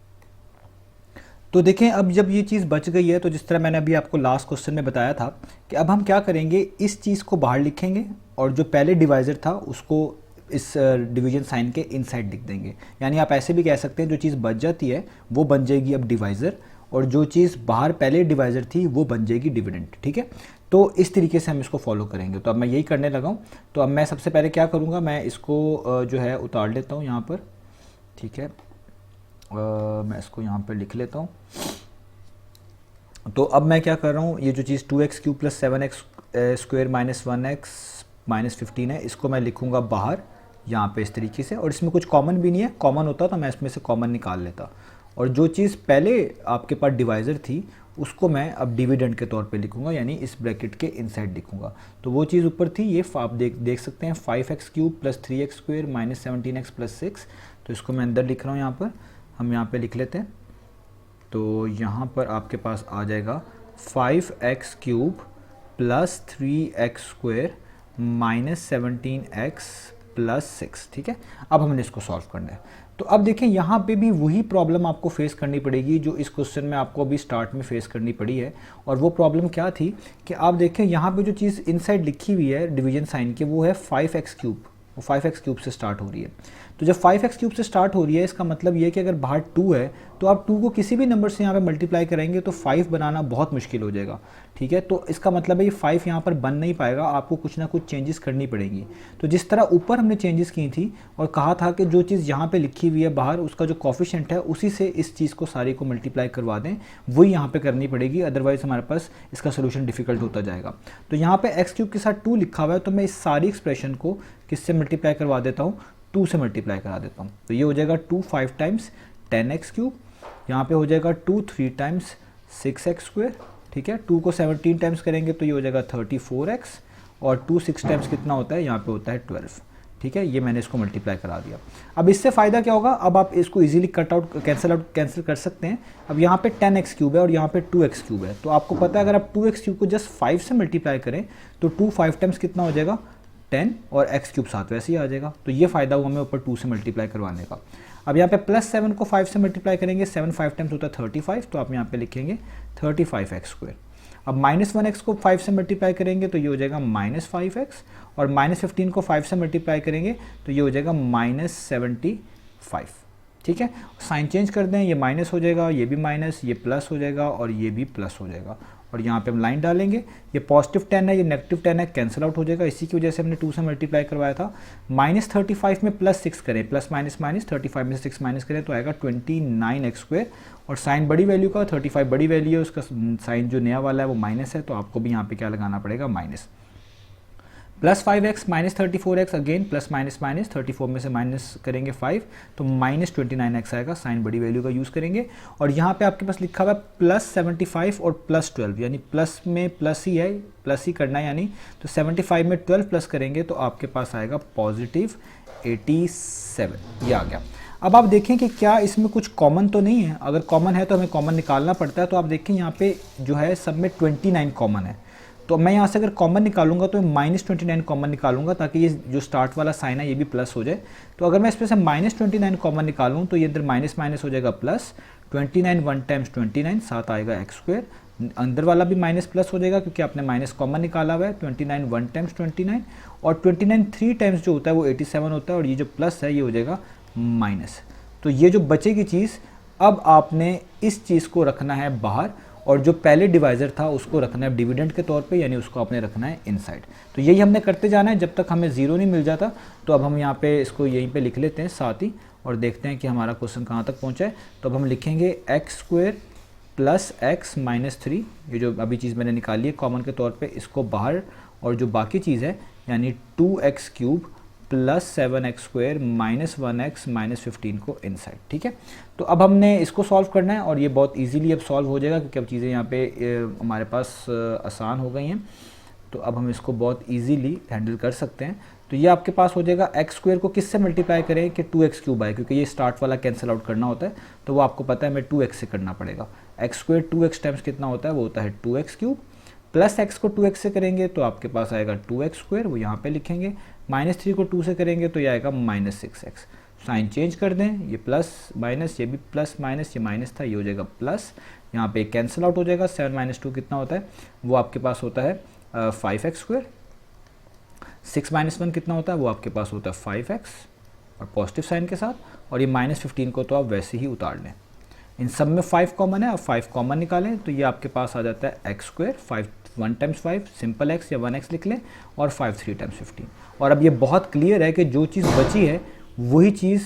तो देखें, अब जब ये चीज़ बच गई है, तो जिस तरह मैंने अभी आपको लास्ट क्वेश्चन में बताया था कि अब हम क्या करेंगे, इस चीज़ को बाहर लिखेंगे और जो पहले डिवाइज़र था उसको इस डिवीजन साइन के इनसाइड लिख देंगे। यानी आप ऐसे भी कह सकते हैं जो चीज़ बच जाती है वो बन जाएगी अब डिवाइज़र, और जो चीज़ बाहर पहले डिवाइज़र थी वो बन जाएगी डिविडेंड। ठीक है, तो इस तरीके से हम इसको फॉलो करेंगे। तो अब मैं यही करने लगा हूँ। तो अब मैं सबसे पहले क्या करूँगा, मैं इसको जो है उतार लेता हूँ यहाँ पर। ठीक है, मैं इसको यहाँ पर लिख लेता हूँ। तो अब मैं क्या कर रहा हूँ, ये जो चीज़ 2x³ + 7x² - 1x - 15 है, इसको मैं लिखूँगा बाहर यहाँ पे इस तरीके से, और इसमें कुछ कॉमन भी नहीं है, कॉमन होता तो मैं इसमें से कॉमन निकाल लेता, और जो चीज़ पहले आपके पास डिवाइज़र थी उसको मैं अब डिविडेंड के तौर पे लिखूंगा, यानी इस ब्रैकेट के इनसाइड लिखूंगा। तो वो चीज़ ऊपर थी, ये आप देख सकते हैं 5x³ + 3x² - 17x + 6, तो इसको मैं अंदर लिख रहा हूँ। यहाँ पर हम यहाँ पे लिख लेते हैं, तो यहाँ पर आपके पास आ जाएगा 5x³ + 3x² - 17x + 6। ठीक है, अब हमने इसको सॉल्व करना है। तो अब देखें, यहाँ पे भी वही प्रॉब्लम आपको फेस करनी पड़ेगी जो इस क्वेश्चन में आपको अभी स्टार्ट में फेस करनी पड़ी है। और वो प्रॉब्लम क्या थी कि आप देखें यहाँ पे जो चीज़ इनसाइड लिखी हुई है डिवीजन साइन के, वो है 5x³, वो 5x³ से स्टार्ट हो रही है। तो जब 5x³ से स्टार्ट हो रही है, इसका मतलब ये है कि अगर बाहर 2 है तो आप 2 को किसी भी नंबर से यहाँ पे मल्टीप्लाई करेंगे तो 5 बनाना बहुत मुश्किल हो जाएगा। ठीक है, तो इसका मतलब है ये 5 यहाँ पर बन नहीं पाएगा, आपको कुछ ना कुछ चेंजेस करनी पड़ेगी। तो जिस तरह ऊपर हमने चेंजेस की थी और कहा था कि जो चीज़ यहाँ पे लिखी हुई है बाहर, उसका जो कोफिशिएंट है उसी से इस चीज़ को सारी को मल्टीप्लाई करवा दें, वही यहाँ पे करनी पड़ेगी, अदरवाइज हमारे पास इसका सोल्यूशन डिफिकल्ट होता जाएगा। तो यहाँ पे x³ के साथ 2 लिखा हुआ है, तो मैं इस सारी एक्सप्रेशन को किससे मल्टीप्लाई करवा देता हूँ, 2 से मल्टीप्लाई करा देता हूँ। तो ये हो जाएगा 2 5 टाइम्स 10x³, यहाँ पे हो जाएगा 2 3 टाइम्स 6x², ठीक है। 2 को 17 टाइम्स करेंगे तो ये हो जाएगा 34x, और 2 6 टाइम्स कितना होता है, यहाँ पे होता है 12, ठीक है। ये मैंने इसको मल्टीप्लाई करा दिया। अब इससे फ़ायदा क्या होगा, अब आप इसको इजीली कैंसिल कर सकते हैं। अब यहाँ पे 10x क्यूब है और यहाँ पे 2x क्यूब है, तो आपको पता है अगर आप 2x क्यूब को जस्ट 5 से मल्टीप्लाई करें तो 2 5 टाइम्स कितना हो जाएगा 10, और x क्यूब 7 वैसे ही आ जाएगा। तो ये फ़ायदा हुआ हमें ऊपर 2 से मल्टीप्लाई करवाने का। अब यहाँ पे +7 को 5 से मल्टीप्लाई करेंगे, 7 5 टाइम्स होता है 35, तो आप यहाँ पे लिखेंगे 35x²। अब -1x को 5 से मल्टीप्लाई करेंगे तो ये हो जाएगा -5x, और -15 को 5 से मल्टीप्लाई करेंगे तो ये हो जाएगा -75, ठीक है। साइन चेंज कर दें, ये माइनस हो जाएगा, ये भी माइनस, ये प्लस हो जाएगा और ये भी प्लस हो जाएगा, और यहाँ पे हम लाइन डालेंगे। ये पॉजिटिव 10 है, ये नेगेटिव 10 है, कैंसिल आउट हो जाएगा। इसी की वजह से हमने 2 से मल्टीप्लाई करवाया था। -35 में +6 करें, प्लस माइनस माइनस, 35 में से 6 माइनस करें तो आएगा 29x², और साइन बड़ी वैल्यू का 35 बड़ी वैल्यू है, उसका साइन जो नया वाला है वो माइनस है, तो आपको भी यहाँ पे क्या लगाना पड़ेगा, minus. +5x -34x, again plus minus minus, 34 में से माइनस करेंगे 5 तो -29x आएगा, साइन बड़ी वैल्यू का यूज़ करेंगे। और यहाँ पे आपके पास लिखा हुआ है +75 और +12, यानी प्लस में प्लस ही है, प्लस ही करना है यानी, तो 75 में 12 प्लस करेंगे तो आपके पास आएगा +87, ये आ गया। अब आप देखें कि क्या इसमें कुछ कॉमन तो नहीं है, अगर कॉमन है तो हमें कॉमन निकालना पड़ता है। तो आप देखें यहाँ पे जो है सब में 29 कॉमन है, तो मैं यहाँ से अगर कॉमन निकालूंगा तो -29 कॉमन निकालूंगा, ताकि ये जो स्टार्ट वाला साइन है ये भी प्लस हो जाए। तो अगर मैं इसमें से -29 कॉमन निकालूँ तो ये इधर माइनस माइनस हो जाएगा प्लस, 29 1 टाइम्स 29, 7 आएगा x², अंदर वाला भी माइनस प्लस हो जाएगा क्योंकि आपने माइनस कॉमन निकाला हुआ है। 29 1 टाइम्स 29, और 29 3 टाइम्स जो होता है वो 87 होता है, और ये जो प्लस है ये हो जाएगा माइनस। तो ये जो बचेगी चीज़, अब आपने इस चीज़ को रखना है बाहर, और जो पहले डिवाइज़र था उसको रखना है डिविडेंड के तौर पे, यानी उसको आपने रखना है इनसाइड। तो यही हमने करते जाना है जब तक हमें 0 नहीं मिल जाता। तो अब हम यहाँ पे इसको यहीं पे लिख लेते हैं साथ ही, और देखते हैं कि हमारा क्वेश्चन कहाँ तक पहुँचा है। तो अब हम लिखेंगे x² + x - 3, ये जो अभी चीज़ मैंने निकाली है कॉमन के तौर पर, इसको बाहर, और जो बाकी चीज़ है यानी 2x³ + 7x² - 1x - 15 को इनसाइड, ठीक है। तो अब हमने इसको सॉल्व करना है, और ये बहुत इजीली अब सॉल्व हो जाएगा क्योंकि अब चीज़ें यहाँ पे हमारे पास आसान हो गई हैं। तो अब हम इसको बहुत इजीली हैंडल कर सकते हैं। तो ये आपके पास हो जाएगा, x² को किससे मल्टीप्लाई करें कि 2x³ आए, क्योंकि ये स्टार्ट वाला कैंसिल आउट करना होता है, तो वो आपको पता है हमें 2x से करना पड़ेगा। x² 2x टाइम्स कितना होता है, वो होता है 2x³ प्लस x को 2x से करेंगे तो आपके पास आएगा 2x², वो यहाँ पे लिखेंगे। -3 को 2 से करेंगे तो ये आएगा -6x। साइन चेंज कर दें, ये प्लस माइनस, ये भी प्लस माइनस, ये माइनस था, ये हो जाएगा प्लस, यहाँ पे कैंसिल आउट हो जाएगा। 7 - 2 कितना होता है, वो आपके पास होता है 5x²। 6 - 1 कितना होता है, वो आपके पास होता है 5x, और पॉजिटिव साइन के साथ, और ये -15 को तो आप वैसे ही उतार लें। इन सब में 5 कॉमन है, अब 5 कॉमन निकालें तो ये आपके पास आ जाता है x², 5 1 टाइम्स 5 सिंपल x या 1x लिख लें, और 5 3 टाइम्स 15। और अब ये बहुत क्लियर है कि जो चीज़ बची है वही चीज़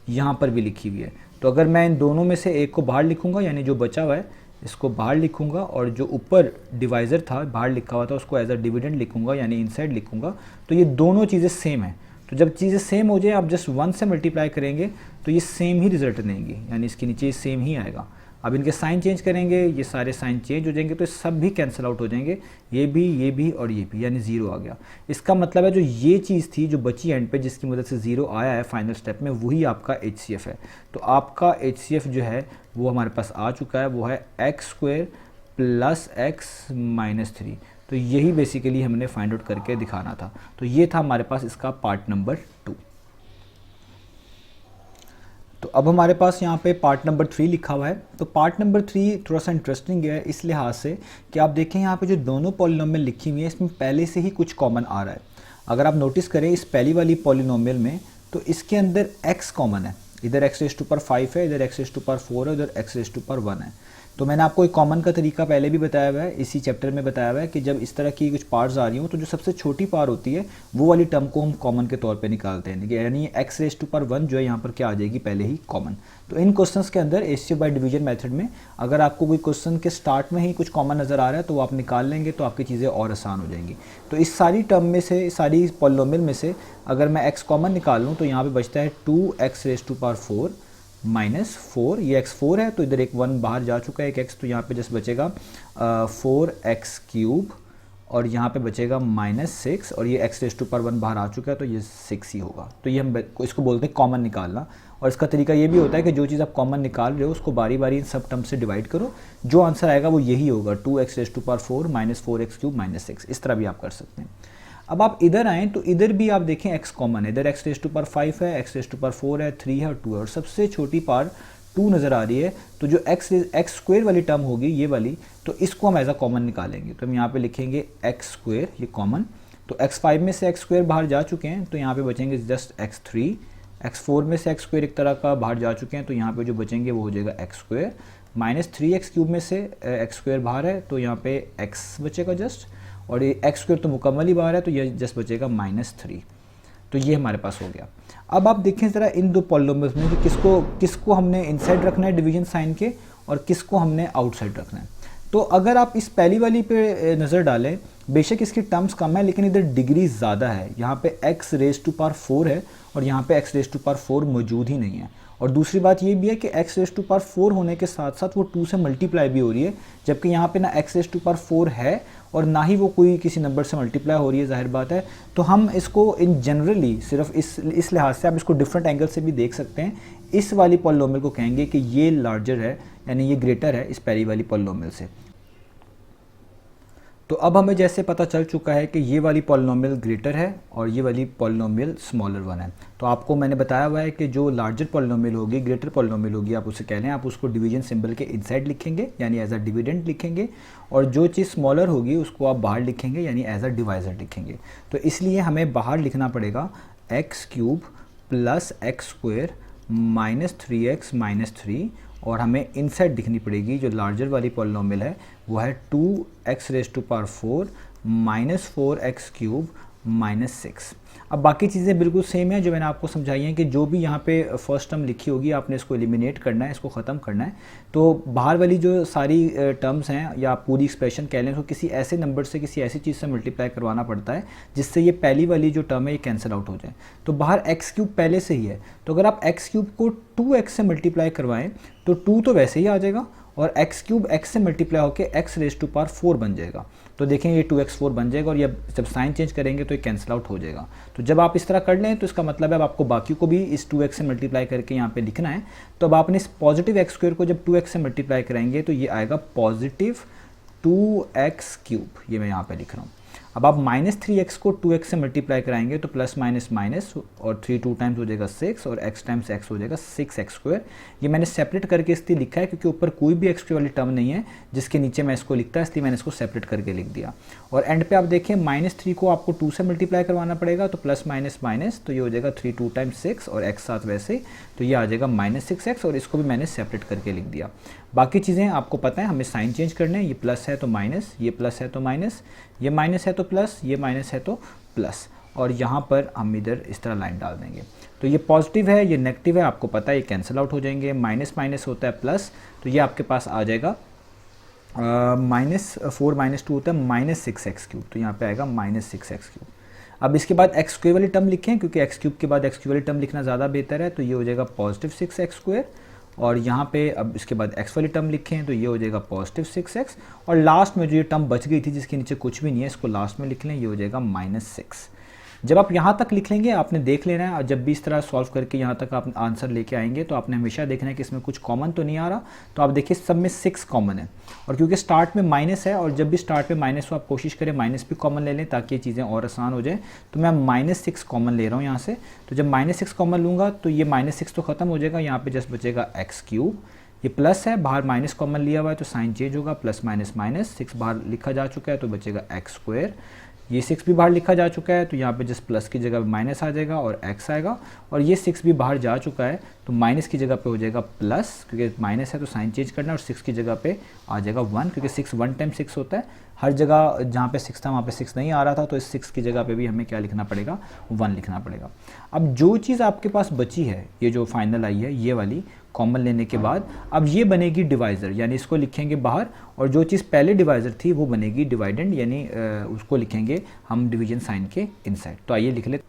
यहाँ पर भी लिखी हुई है। तो अगर मैं इन दोनों में से एक को बाहर लिखूँगा, यानी जो बचा हुआ है इसको बाहर लिखूँगा, और जो ऊपर डिवाइज़र था बाहर लिखा हुआ था उसको एज अ डिविडेंड लिखूँगा, यानी इनसाइड लिखूँगा, तो ये दोनों चीज़ें सेम है। तो जब चीज़ें सेम हो जाए, आप जस्ट 1 से मल्टीप्लाई करेंगे तो ये सेम ही रिजल्ट देंगी, यानी इसके नीचे सेम ही आएगा। अब इनके साइन चेंज करेंगे, ये सारे साइन चेंज हो जाएंगे तो सब भी कैंसिल आउट हो जाएंगे, ये भी और ये भी, यानी 0 आ गया। इसका मतलब है जो ये चीज़ थी जो बची एंड पे, जिसकी मदद से 0 आया है फाइनल स्टेप में, वही आपका HCF है। तो आपका HCF जो है वो हमारे पास आ चुका है, वो है x² + x - 3। तो यही बेसिकली हमने फाइंड आउट करके दिखाना था। तो ये था हमारे पास इसका पार्ट नंबर 2। तो अब हमारे पास यहाँ पे पार्ट नंबर 3 लिखा हुआ है। तो पार्ट नंबर 3 थोड़ा सा इंटरेस्टिंग है इस लिहाज से कि आप देखें यहाँ पे जो दोनों पॉलिनोमियल लिखी हुई है इसमें पहले से ही कुछ कॉमन आ रहा है। अगर आप नोटिस करें इस पहली वाली पॉलिनोमियल में, तो इसके अंदर x कॉमन है, इधर x⁴ है, इधर x⁴ है, इधर x⁴ है। तो मैंने आपको एक कॉमन का तरीका पहले भी बताया हुआ है, इसी चैप्टर में बताया हुआ है कि जब इस तरह की कुछ पार्ट्स आ रही हो तो जो सबसे छोटी पार होती है वो वाली टर्म को हम कॉमन के तौर पे निकालते हैं, यानी x⁴ जो है यहाँ पर क्या आ जाएगी पहले ही कॉमन। तो इन क्वेश्चंस के अंदर HCF बाय डिवीजन मेथड में अगर आपको कोई क्वेश्चन के स्टार्ट में ही कुछ कॉमन नज़र आ रहा है तो वो आप निकाल लेंगे तो आपकी चीज़ें और आसान हो जाएंगी। तो इस सारी टर्म में से, सारी पॉलिनोमियल में से अगर मैं x कॉमन निकाल लूँ तो यहाँ पर बचता है 2x⁴ -4, ये x4 है तो इधर एक 1 बाहर जा चुका है, एक x, तो यहाँ पे जस्ट बचेगा 4x³ और यहाँ पे बचेगा -6 और ये x⁻1 बाहर आ चुका है तो ये 6 ही होगा। तो ये हम इसको बोलते हैं कॉमन निकालना। और इसका तरीका ये भी होता है कि जो चीज़ आप कॉमन निकाल रहे हो उसको बारी बारी इन सब टर्म से डिवाइड करो, जो आंसर आएगा वो यही होगा, 2x⁻4 -4x³ -6। इस तरह भी आप कर सकते हैं। अब आप इधर आएँ तो इधर भी आप देखें x कॉमन है, इधर x⁻5 है, x⁻4 है, 3 है और 2 है और सबसे छोटी पार 2 नज़र आ रही है। तो जो x² वाली टर्म होगी ये वाली, तो इसको हम एज अ कॉमन निकालेंगे। तो हम यहाँ पे लिखेंगे x², ये कॉमन। तो x5 में से x² बाहर जा चुके हैं तो यहाँ पे बचेंगे जस्ट x3। x4 में से x² एक तरह का बाहर जा चुके हैं तो यहाँ पे जो बचेंगे वो हो जाएगा x²। -3x³ में से x² बाहर है तो यहाँ पे x बचेगा जस्ट, और ये x² तो मुकम्मल ही बाहर है तो ये जस्ट बचेगा -3। तो ये हमारे पास हो गया। अब आप देखें ज़रा इन दो पॉलिनोमियल्स में कि किसको हमने इनसाइड रखना है डिवीजन साइन के और किसको हमने आउटसाइड रखना है। तो अगर आप इस पहली वाली पे नज़र डालें, बेशक इसकी टर्म्स कम है लेकिन इधर डिग्री ज़्यादा है। यहाँ पे x⁻4 है और यहाँ पे x⁻4 मौजूद ही नहीं है। और दूसरी बात ये भी है कि x⁻4 होने के साथ साथ वो 2 से मल्टीप्लाई भी हो रही है, जबकि यहाँ पे ना x⁻4 है और ना ही वो कोई किसी नंबर से मल्टीप्लाई हो रही है, जाहिर बात है। तो हम इसको इन जनरली सिर्फ इस लिहाज से आप इसको डिफरेंट एंगल से भी देख सकते हैं। इस वाली पॉलिनोमियल को कहेंगे कि ये लार्जर है, यानी ये ग्रेटर है इस पहली वाली पॉलिनोमियल से। तो अब हमें जैसे पता चल चुका है कि ये वाली पॉलिनोमियल ग्रेटर है और ये वाली पॉलिनोमियल स्मॉलर वन है। तो आपको मैंने बताया हुआ है कि जो लार्जर पॉलिनोमियल होगी, ग्रेटर पॉलिनोमियल होगी, आप उसे कह लें, आप उसको डिवीजन सिंबल के इनसाइड लिखेंगे यानी एज अ डिविडेंड लिखेंगे, और जो चीज़ स्मॉलर होगी उसको आप बाहर लिखेंगे यानी एज अ डिवाइजर लिखेंगे। तो इसलिए हमें बाहर लिखना पड़ेगा x³ + x² -3x -3, और हमें इनसाइड दिखनी पड़ेगी जो लार्जर वाली पॉलिनोमियल है वो है 2x⁻4 -4x³ -6। अब बाकी चीज़ें बिल्कुल सेम है जो मैंने आपको समझाई हैं कि जो भी यहाँ पे फर्स्ट टर्म लिखी होगी आपने इसको एलिमिनेट करना है, इसको ख़त्म करना है। तो बाहर वाली जो सारी टर्म्स हैं या पूरी एक्सप्रेशन कह लें तो किसी ऐसे नंबर से, किसी ऐसी चीज़ से मल्टीप्लाई करवाना पड़ता है जिससे ये पहली वाली जो टर्म है ये कैंसिल आउट हो जाए। तो बाहर x³ पहले से ही है, तो अगर आप x³ को 2x से मल्टीप्लाई करवाएं तो 2 तो वैसे ही आ जाएगा और x³ x से मल्टीप्लाई होकर x⁻4 बन जाएगा। तो देखें ये 2x4 बन जाएगा और ये जब साइन चेंज करेंगे तो ये कैंसिल आउट हो जाएगा। तो जब आप इस तरह कर लें तो इसका मतलब है अब आपको बाकी को भी इस 2x से मल्टीप्लाई करके यहाँ पे लिखना है। तो अब आपने इस पॉजिटिव x² को जब 2x से मल्टीप्लाई करेंगे तो ये आएगा पॉजिटिव 2x³, ये मैं यहाँ पे लिख रहा हूँ। अब आप -3x को 2x से मल्टीप्लाई कराएंगे तो प्लस माइनस माइनस और 3 2 टाइम्स हो जाएगा 6 और x टाइम्स x हो जाएगा 6x²। ये मैंने सेपरेट करके इसलिए लिखा है क्योंकि ऊपर कोई भी x² वाली टर्म नहीं है जिसके नीचे मैं इसको लिखता है, इसलिए मैंने इसको सेपरेट करके लिख दिया। और एंड पे आप देखें -3 को आपको 2 से मल्टीप्लाई करवाना पड़ेगा तो प्लस माइनस माइनस, तो ये हो जाएगा 3 2 टाइम्स 6 और x साथ वैसे, तो ये आ जाएगा -6x और इसको भी मैंने सेपरेट करके लिख दिया। बाकी चीज़ें आपको पता है, हमें साइन चेंज करने हैं, ये प्लस है तो माइनस, ये प्लस है तो माइनस, ये माइनस है तो प्लस, ये माइनस है तो प्लस, और यहाँ पर हम इधर इस तरह लाइन डाल देंगे। तो ये पॉजिटिव है, ये नेगेटिव है, आपको पता है ये कैंसिल आउट हो जाएंगे। माइनस माइनस होता है प्लस, तो ये आपके पास आ जाएगा -4 -2 होता है -6x³, तो यहाँ पे आएगा -6x³। अब इसके बाद x² वाली टर्म लिखें क्योंकि x³ के बाद x³ वाली टर्म लिखना ज़्यादा बेहतर है, तो ये हो जाएगा पॉजिटिव 6x²। और यहाँ पे अब इसके बाद x वाली टर्म लिखें तो ये हो जाएगा पॉजिटिव 6x, और लास्ट में जो ये टर्म बच गई थी जिसके नीचे कुछ भी नहीं है इसको लास्ट में लिख लें, ये हो जाएगा -6। जब आप यहाँ तक लिख लेंगे आपने देख लेना है, और जब भी इस तरह सॉल्व करके यहाँ तक आप आंसर लेके आएंगे तो आपने हमेशा देखना है कि इसमें कुछ कॉमन तो नहीं आ रहा। तो आप देखिए सब में 6 कॉमन है, और क्योंकि स्टार्ट में माइनस है और जब भी स्टार्ट में माइनस हो आप कोशिश करें माइनस भी कॉमन ले लें ताकि ये चीज़ें और आसान हो जाए। तो मैं -6 कॉमन ले रहा हूँ यहाँ से, तो जब -6 कॉमन लूँगा तो ये -6 तो ख़त्म हो जाएगा, यहाँ पर जस्ट बचेगा x³। ये प्लस है, बाहर माइनस कॉमन लिया हुआ है तो साइन चेंज होगा, प्लस माइनस माइनस, 6 बाहर लिखा जा चुका है तो बचेगा x²। ये 6 भी बाहर लिखा जा चुका है तो यहाँ पे जस्ट प्लस की जगह माइनस आ जाएगा और x आएगा, और ये 6 भी बाहर जा चुका है तो माइनस की जगह पे हो जाएगा प्लस, क्योंकि माइनस है तो साइन चेंज करना है, और 6 की जगह पे आ जाएगा 1, क्योंकि 6 1 टाइम 6 होता है। हर जगह जहाँ पे 6 था वहाँ पे 6 नहीं आ रहा था, तो इस 6 की जगह पे भी हमें क्या लिखना पड़ेगा, 1 लिखना पड़ेगा। अब जो चीज़ आपके पास बची है, ये जो फाइनल आई है ये वाली कॉमन लेने के बाद, अब ये बनेगी डिवाइज़र, यानी इसको लिखेंगे बाहर, और जो चीज़ पहले डिवाइज़र थी वो बनेगी डिवाइडेंड, यानी उसको लिखेंगे हम डिवीजन साइन के इनसाइड। तो आइए लिख लेते।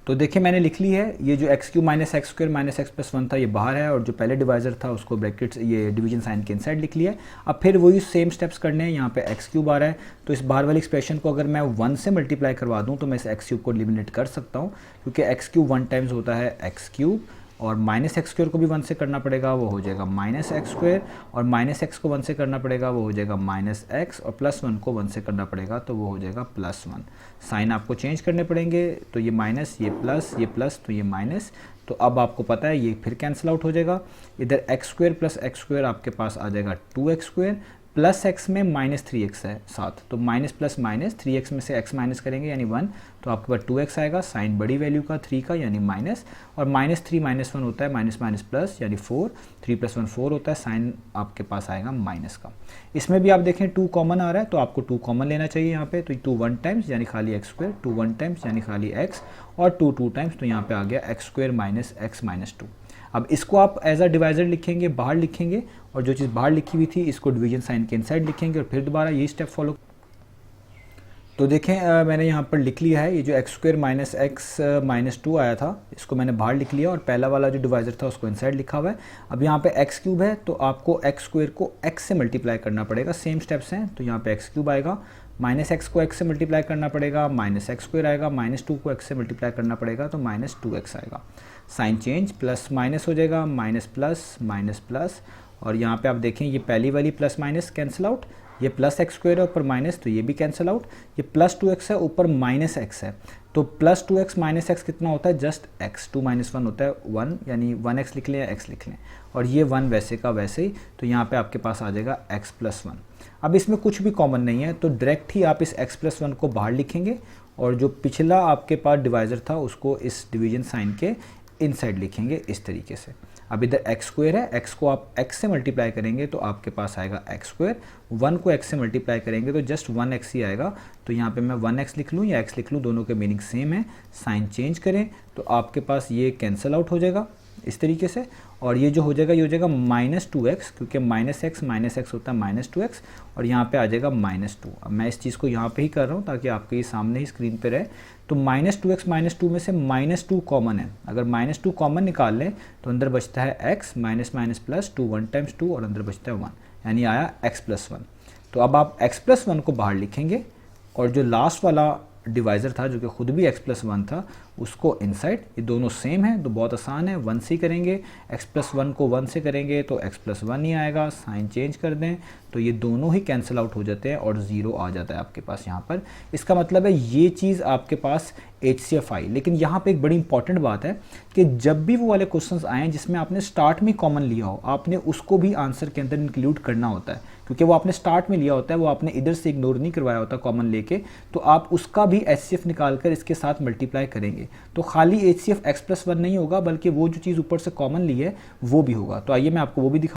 तो देखिए मैंने लिख ली है, ये जो x cube minus x square minus x plus 1 था ये बाहर है, और जो पहले डिवाइजर था उसको ब्रैकेट्स ये डिवीजन साइन के इनसाइड लिख लिया है। अब फिर वही सेम स्टेप्स करने हैं। यहाँ पे एक्स क्यूब आ रहा है, तो इस बाहर वाली एक्सप्रेशन को अगर मैं 1 से मल्टीप्लाई करवा दूँ तो मैं इस एक्स क्यूब को एलिमिनेट कर सकता हूँ, क्योंकि एक्स क्यूब 1 टाइम्स होता है एक्स क्यूब, और माइनस एक्स स्क्वायर को भी 1 से करना पड़ेगा, वो हो जाएगा माइनस एक्स स्क्वायर, और माइनस एक्स को 1 से करना पड़ेगा, वो हो जाएगा माइनस एक्स, और प्लस 1 को 1 से करना पड़ेगा तो वो हो जाएगा प्लस 1। साइन आपको चेंज करने पड़ेंगे, तो ये माइनस, ये प्लस तो ये माइनस। तो अब आपको पता है ये फिर कैंसिल आउट हो जाएगा। इधर x square plus x square आपके पास आ जाएगा 2x स्क्वायर, प्लस एक्स में माइनस 3x है साथ, तो माइनस प्लस माइनस 3x में से x माइनस करेंगे यानी 1, तो आपके पास 2x आएगा, साइन बड़ी वैल्यू का 3 का यानी माइनस, और माइनस 3 माइनस 1 होता है माइनस माइनस प्लस यानी 4, 3 प्लस 1 4 होता है, साइन आपके पास आएगा माइनस का। इसमें भी आप देखें 2 कॉमन आ रहा है, तो आपको 2 कॉमन लेना चाहिए यहाँ पे, तो 2 1 टाइम्स यानी खाली एक्स स्क्वायर, 2 1 टाइम्स यानी खाली x, और 2 2 टाइम्स, तो यहाँ पे आ गया x square minus x minus 2। अब इसको आप एज अ डिवाइजर लिखेंगे, बाहर लिखेंगे, और जो चीज़ बाहर लिखी हुई थी इसको डिवीजन साइन के इनसाइड लिखेंगे, और फिर दोबारा यही स्टेप फॉलो। तो देखें मैंने यहाँ पर लिख लिया है, ये जो x square minus x minus 2 आया था इसको मैंने बाहर लिख लिया, और पहला वाला जो डिवाइजर था उसको इनसाइड लिखा हुआ है। अब यहाँ पे एक्स क्यूब है, तो आपको एक्स स्क्वायर को एक्स से मल्टीप्लाई करना पड़ेगा, सेम स्टेप्स हैं, तो यहाँ पे एक्स क्यूब आएगा, माइनस एक्स को एक्स से मल्टीप्लाई करना पड़ेगा, माइनस एक्स स्क्वायर आएगा, माइनस 2 को एक्स से मल्टीप्लाई करना पड़ेगा, तो माइनस 2x आएगा। साइन चेंज, प्लस माइनस हो जाएगा, माइनस प्लस, और यहाँ पे आप देखें ये पहली वाली प्लस माइनस कैंसिल आउट, ये प्लस एक्स स्क्वायर है ऊपर माइनस, तो ये भी कैंसिल आउट, ये प्लस 2x है ऊपर माइनस एक्स है, तो प्लस 2x माइनस एक्स कितना होता है, जस्ट x, 2 माइनस 1 होता है 1, यानी 1x लिख लें या x लिख लें, और ये 1 वैसे का वैसे ही, तो यहाँ पे आपके पास आ जाएगा x प्लस 1। अब इसमें कुछ भी कॉमन नहीं है, तो डायरेक्ट ही आप इस x प्लस 1 को बाहर लिखेंगे, और जो पिछला आपके पास डिवाइजर था उसको इस डिवीजन साइन के इनसाइड लिखेंगे इस तरीके से। अब इधर एक्स स्क्वायर है, एक्स को आप x से मल्टीप्लाई करेंगे तो आपके पास आएगा एक्स स्क्वायर, 1 को x से मल्टीप्लाई करेंगे तो जस्ट 1x ही आएगा, तो यहाँ पे मैं 1x लिख लूँ या x लिख लूँ, दोनों के मीनिंग सेम है। साइन चेंज करें तो आपके पास ये कैंसिल आउट हो जाएगा इस तरीके से, और ये जो हो जाएगा ये हो जाएगा माइनस 2x, क्योंकि माइनस एक्स होता है माइनस 2x, और यहाँ पे आ जाएगा माइनस 2। अब मैं इस चीज़ को यहाँ पे ही कर रहा हूँ ताकि आपके ये सामने ही स्क्रीन पे रहे। तो माइनस 2x माइनस 2 में से माइनस 2 कॉमन है, अगर माइनस 2 कॉमन निकाल लें तो अंदर बचता है x, minus minus plus 2 1 times 2, और अंदर बचता है 1, यानी आया x प्लस 1। तो अब आप x प्लस 1 को बाहर लिखेंगे, और जो लास्ट वाला डिवाइज़र था जो कि खुद भी x प्लस 1 था उसको इनसाइड, ये दोनों सेम है तो बहुत आसान है, 1 से ही करेंगे, x प्लस 1 को 1 से करेंगे तो x प्लस 1 ही आएगा। साइन चेंज कर दें तो ये दोनों ही कैंसिल आउट हो जाते हैं और 0 आ जाता है आपके पास यहाँ पर। इसका मतलब है ये चीज़ आपके पास HCF आई। लेकिन यहाँ पे एक बड़ी इंपॉर्टेंट बात है कि जब भी वो वाले क्वेश्चंस आएँ जिसमें आपने स्टार्ट में कॉमन लिया हो, आपने उसको भी आंसर के अंदर इंक्लूड करना होता है, क्योंकि वो आपने स्टार्ट में लिया होता है, वो आपने इधर से इग्नोर नहीं करवाया होता कॉमन लेके, तो आप उसका भी HCF निकाल कर इसके साथ मल्टीप्लाई करेंगे। तो खाली HCF x प्लस 1 नहीं होगा, बल्कि वो जो चीज़ ऊपर से कॉमन ली है वो भी होगा। तो आइए मैं आपको वो भी दिखा।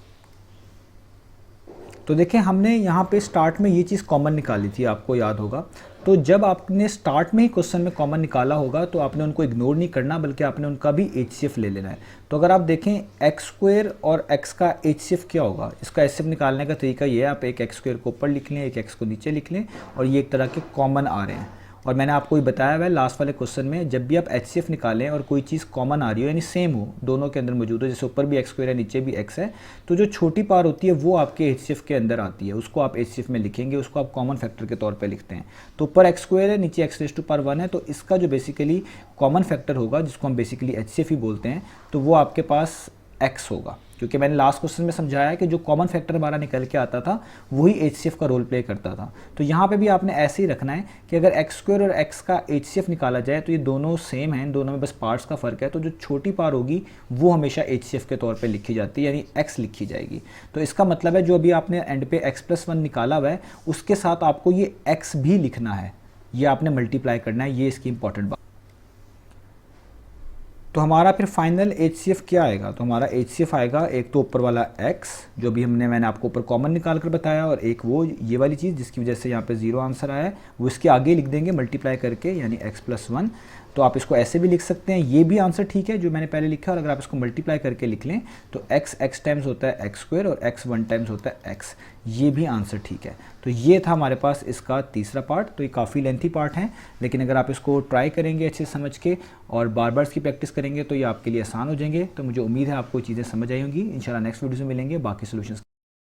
तो देखें हमने यहाँ पे स्टार्ट में ये चीज़ कॉमन निकाली थी, आपको याद होगा। तो जब आपने स्टार्ट में ही क्वेश्चन में कॉमन निकाला होगा तो आपने उनको इग्नोर नहीं करना, बल्कि आपने उनका भी HCF ले लेना है। तो अगर आप देखें x स्क्वायर और x का HCF क्या होगा, इसका HCF निकालने का तरीका ये है, आप एक x स्क्वायर को ऊपर लिख लें, एक x को नीचे लिख लें, और ये एक तरह के कॉमन आ रहे हैं। और मैंने आपको ये बताया हुआ है लास्ट वाले क्वेश्चन में, जब भी आप HCF निकालें और कोई चीज़ कॉमन आ रही हो यानी सेम हो, दोनों के अंदर मौजूद हो, जैसे ऊपर भी x स्क्वायर है नीचे भी x है, तो जो छोटी पावर होती है वो आपके HCF के अंदर आती है, उसको आप HCF में लिखेंगे, उसको आप कॉमन फैक्टर के तौर पे लिखते हैं। तो ऊपर x स्क्वायर है नीचे x रेज़ टू पावर 1 है, तो इसका जो बेसिकली कॉमन फैक्टर होगा जिसको हम बेसिकली HCF ही बोलते हैं, तो वो आपके पास x होगा, क्योंकि मैंने लास्ट क्वेश्चन में समझाया कि जो कॉमन फैक्टर हमारा निकल के आता था वही HCF का रोल प्ले करता था। तो यहाँ पे भी आपने ऐसे ही रखना है कि अगर x स्क्वायर और x का HCF निकाला जाए तो ये दोनों सेम हैं, इन दोनों में बस पार्ट्स का फ़र्क है। तो जो छोटी पावर होगी वो हमेशा HCF के तौर पे लिखी जाती है, यानी x लिखी जाएगी। तो इसका मतलब है जो अभी आपने एंड पे x प्लस 1 निकाला हुआ है उसके साथ आपको ये x भी लिखना है, ये आपने मल्टीप्लाई करना है, ये इसकी इंपॉर्टेंट बात। तो हमारा फिर फाइनल HCF क्या आएगा, तो हमारा HCF आएगा एक तो ऊपर वाला x जो भी मैंने आपको ऊपर कॉमन निकाल कर बताया, और एक वो ये वाली चीज़ जिसकी वजह से यहाँ पे 0 आंसर आया है, वो इसके आगे लिख देंगे मल्टीप्लाई करके, यानी x प्लस 1 तो आप इसको ऐसे भी लिख सकते हैं, ये भी आंसर ठीक है जो मैंने पहले लिखा, और अगर आप इसको मल्टीप्लाई करके लिख लें तो x टाइम्स होता है एक्स स्क्वायर और x 1 टाइम्स होता है x, ये भी आंसर ठीक है। तो ये था हमारे पास इसका तीसरा पार्ट। तो ये काफ़ी लेंथी पार्ट है, लेकिन अगर आप इसको ट्राई करेंगे अच्छे से समझ के और बार बार इसकी प्रैक्टिस करेंगे तो ये आपके लिए आसान हो जाएंगे। तो मुझे उम्मीद है आपको चीज़ें समझ आई होंगी। इंशाल्लाह नेक्स्ट वीडियो में मिलेंगे बाकी सॉल्यूशंस।